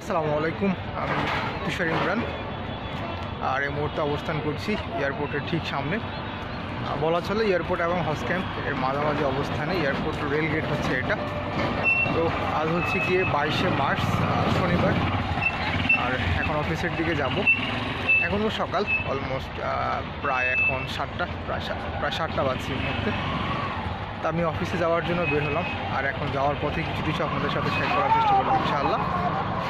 আসসালামু আলাইকুম, আমি তুষার ইমরান। আর এই মুহূর্তে অবস্থান করছি এয়ারপোর্টের ঠিক সামনে। বলা চলে এয়ারপোর্ট এবং হাউস ক্যাম্প এর মাঝামাঝি অবস্থানে। এয়ারপোর্ট রেল গেট হচ্ছে এটা। তো আজ হচ্ছে গিয়ে 22শে মার্চ, শনিবার। আর এখন অফিসের দিকে যাব। এখনও সকাল, অলমোস্ট প্রায় এখন 7টা, প্রায় 7টা বাজছে এই মুহূর্তে। তা আমি অফিসে যাওয়ার জন্য বের হলাম। আর এখন যাওয়ার পথে কিছু কিছু আপনাদের সাথে শেয়ার করার চেষ্টা করলাম ইনশাআল্লাহ।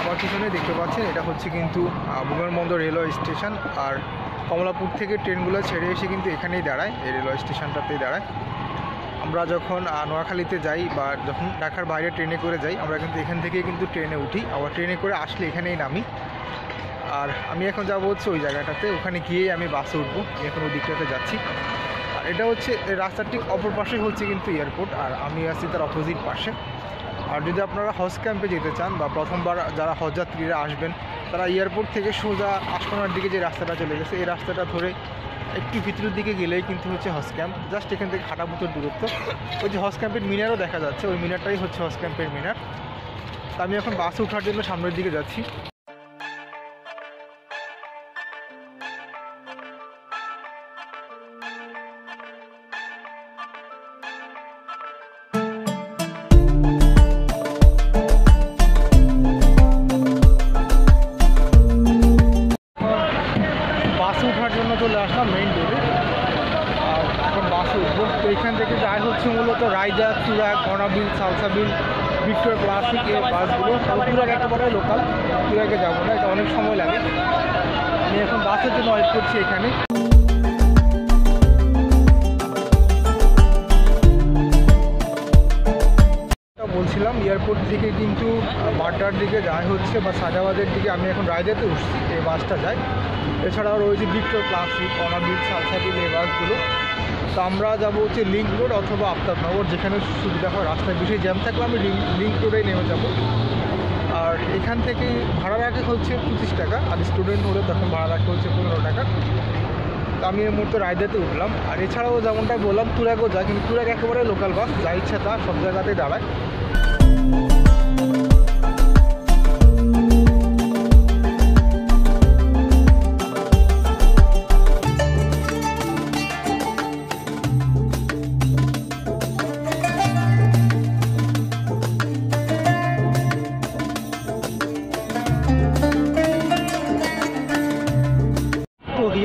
আমার পিছনে দেখতে পাচ্ছেন এটা হচ্ছে কিন্তু বিমানবন্দর রেলওয়ে স্টেশন। আর কমলাপুর থেকে ট্রেনগুলো ছেড়ে এসে কিন্তু এখানেই দাঁড়ায়, এই রেলওয়ে স্টেশনটাতেই দাঁড়ায়। আমরা যখন নোয়াখালীতে যাই বা যখন ঢাকার বাইরে ট্রেনে করে যাই, আমরা কিন্তু এখান থেকেই কিন্তু ট্রেনে উঠি, আবার ট্রেনে করে আসলে এখানেই নামি। আর আমি এখন যাবো হচ্ছে ওই জায়গাটাতে, ওখানে গিয়েই আমি বাসে উঠবো। আমি এখন ওই দিকটাতে যাচ্ছি। আর এটা হচ্ছে রাস্তার ঠিক অপর পাশে হচ্ছে কিন্তু এয়ারপোর্ট, আর আমি আছি তার অপোজিট পাশে। আর যদি আপনারা হজ ক্যাম্পে যেতে চান বা প্রথমবার যারা হজযাত্রীরা আসবেন, তারা এয়ারপোর্ট থেকে সোজা আশকোনার দিকে যে রাস্তাটা চলে গেছে, এই রাস্তাটা ধরে একটু ভিতরের দিকে গেলেই কিন্তু হচ্ছে হজ ক্যাম্প। জাস্ট এখান থেকে হাঁটাপুতোর দূরত্ব। ওই যে হজ ক্যাম্পের মিনারও দেখা যাচ্ছে, ওই মিনারটাই হচ্ছে হজ ক্যাম্পের মিনার। তা আমি এখন বাসে ওঠার জন্য সামনের দিকে যাচ্ছি। চলে আসলাম মেইন রোডে। আর এখন বাসে উঠবো। তো এখান থেকে যায় হচ্ছে মূলত রাইজা, তুরাগ, অনাবিল, সালসাবিল, ভিক্টোর ক্লাসিক এই বাসগুলো। তুরাগ একেবারে লোকাল, তুরাগে যাবো না, এটা অনেক সময় লাগে। আমি এখন বাসের জন্য ওয়েট করছি এখানে। বলছিলাম এয়ারপোর্ট থেকে কিন্তু বাড্ডার দিকে যায় হচ্ছে বা সাজাবাদের দিকে। আমি এখন রাইজাতে উঠছি, এই বাসটা যায়। এছাড়াও রয়েছে ভিক্টোর ক্লাসিক, অনাবিল, সালসাবিল এই বাসগুলো। তো আমরা যাবো হচ্ছে লিঙ্ক রোড অথবা আফতাবনগর, যেখানে সুবিধা হয়। রাস্তায় বেশি জ্যাম থাকলে আমি লিঙ্ক রোডেই নেমে যাব। আর এখান থেকে ভাড়া রাখে হচ্ছে 25 টাকা, আর স্টুডেন্ট হলে তখন ভাড়া রাখে হচ্ছে 15 টাকা। তো আমি এই মুহূর্তে রাইজাতে উঠলাম। আর এছাড়াও যেমনটা বললাম তুরাগও যায়, কিন্তু তুরাগ একেবারে লোকাল বাস, যা ইচ্ছা তা সব জায়গাতেই দাঁড়ায়।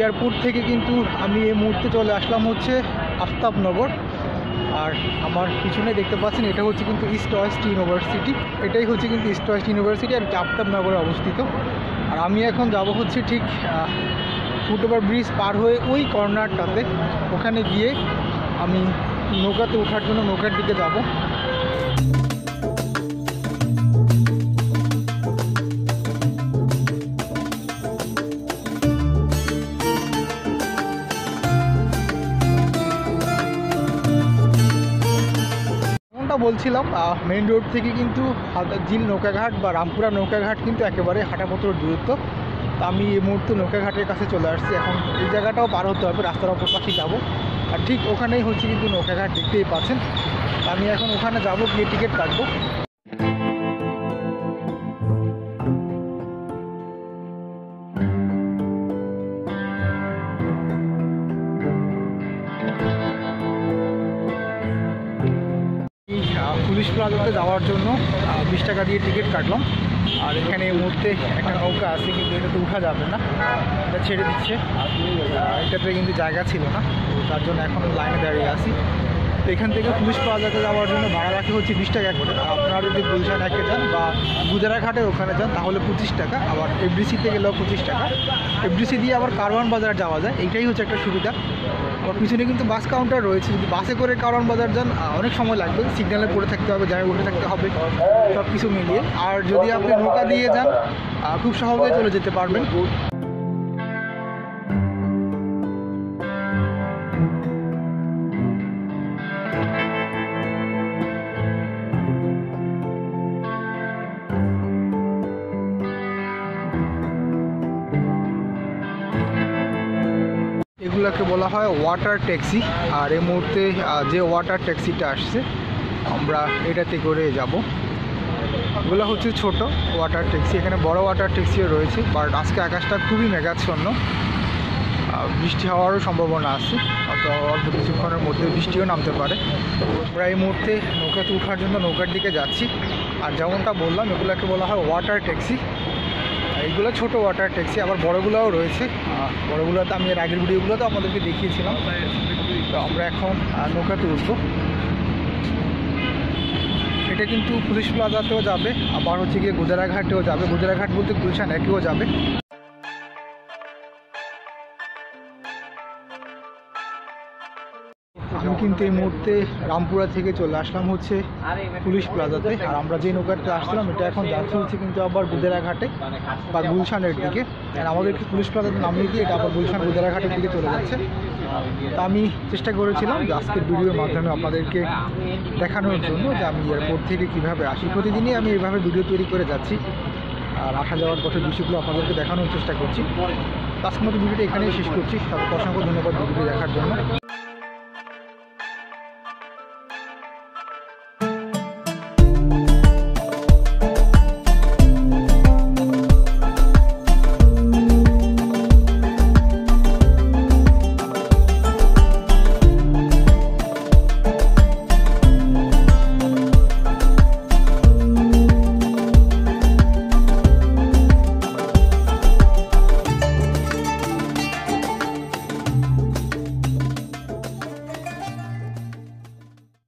এয়ারপোর্ট থেকে কিন্তু আমি এই মুহূর্তে চলে আসলাম হচ্ছে আফতাবনগর। আর আমার পিছনে দেখতে পাচ্ছেন এটা হচ্ছে কিন্তু ইস্ট ওয়েস্ট ইউনিভার্সিটি। এটাই হচ্ছে কিন্তু ইস্ট ওয়েস্ট ইউনিভার্সিটি, আর আফতাবনগরে অবস্থিত। আর আমি এখন যাব হচ্ছে ঠিক ফুটওভার ব্রিজ পার হয়ে ওই কর্নারটাতে। ওখানে গিয়ে আমি নৌকাতে ওঠার জন্য নৌকার দিকে যাব। বলছিলাম মেইন রোড থেকে কিন্তু জিল নৌকাঘাট বা রামপুরা নৌকাঘাট কিন্তু একেবারে হাঁটাপত্র দূরত্ব। তো আমি এই মুহূর্তে নৌকাঘাটের কাছে চলে আসছি। এখন এই জায়গাটাও পার হতে হবে, রাস্তার অপর পাশে যাবো। আর ঠিক ওখানেই হচ্ছে কিন্তু নৌকাঘাট, দেখতেই পাচ্ছেন। আমি এখন ওখানে যাব, গিয়ে টিকিট কাটবো। পুলিশ প্লাজাতে যাওয়ার জন্য 20 টাকা দিয়ে টিকিট কাটলাম। আর এখানে এই মুহূর্তে একটা নৌকা আছে, কিন্তু এটাতে উঠা যাবে না, এটা ছেড়ে দিচ্ছে। এটাতে কিন্তু জায়গা ছিল না, তো তার জন্য এখন লাইনে দাঁড়িয়ে আছি। তো এখান থেকে পুলিশ প্লাজাতে যাওয়ার জন্য ভাড়া রাখে হচ্ছে 20 টাকা করে। আপনারা যদি গুলশান একে যান বা গুজারাঘাটের ওখানে যান তাহলে 25 টাকা, আবার এফডিসিতে গেলেও 25 টাকা। এফডিসি দিয়ে আবার কারওয়ান বাজার যাওয়া যায়, এইটাই হচ্ছে একটা সুবিধা। আবার পিছনে কিন্তু বাস কাউন্টার রয়েছে। যদি বাসে করে কারওয়ান বাজার যান অনেক সময় লাগবে, সিগন্যালে পড়ে থাকতে হবে, জায়গায় উঠে থাকতে হবে, সব কিছু মিলিয়ে। আর যদি আপনি নৌকা দিয়ে যান খুব সহজেই চলে যেতে পারবেন। এগুলোকে বলা হয় ওয়াটার ট্যাক্সি। আর এই মুহূর্তে যে ওয়াটার ট্যাক্সিটা আসছে আমরা এটাতে করে যাব। এগুলো হচ্ছে ছোট ওয়াটার ট্যাক্সি, এখানে বড় ওয়াটার ট্যাক্সিও রয়েছে। বাট আজকে আকাশটা খুবই মেঘাচ্ছন্ন, বৃষ্টি হওয়ারও সম্ভাবনা আছে, অত অল্প কিছুক্ষণের মধ্যে বৃষ্টিও নামতে পারে। আমরা এই মুহূর্তে নৌকাতে ওঠার জন্য নৌকার দিকে যাচ্ছি। আর যেমনটা বললাম, এগুলোকে বলা হয় ওয়াটার ট্যাক্সি। এইগুলো ছোট ওয়াটার ট্যাক্সি, আবার বড়গুলোও রয়েছে। বড়গুলোতে আমি এর আগের ভিডিওগুলোতে আপনাদেরকে দেখিয়েছিলাম। তো আমরা এখন নৌকাতে উঠবো। এটা কিন্তু পুলিশ প্লাজাতেও যাবে, আবার হচ্ছে গিয়ে গুজারাঘাটেও যাবে। গুজারাঘাট বলতে গুলশান একেও যাবে। আমি কিন্তু এই মুহূর্তে রামপুরা থেকে চলে আসলাম হচ্ছে পুলিশ প্লাজাতে। আর আমরা যে নৌকাতে আসছিলাম এটা এখন যাচ্ছে হচ্ছে কিন্তু আবার গুজারাঘাটে বা গুলশানের দিকে। আর আমাদেরকে পুলিশ প্লাজাতে নামিয়ে দিয়ে এটা আবার গুলশান গুজারাঘাটের দিকে চলে যাচ্ছে। তা আমি চেষ্টা করেছিলাম যে আজকের ভিডিওর মাধ্যমে আপনাদেরকে দেখানোর জন্য যে আমি এয়ারপোর্ট থেকে কীভাবে আসি। প্রতিদিনই আমি এইভাবে ভিডিও তৈরি করে যাচ্ছি আর আসা যাওয়ার পথের বিষয়গুলো আপনাদেরকে দেখানোর চেষ্টা করছি। আজকের মতো ভিডিওটা এখানেই শেষ করছি। তাদের অসংখ্য ধন্যবাদ ভিডিওটি দেখার জন্য।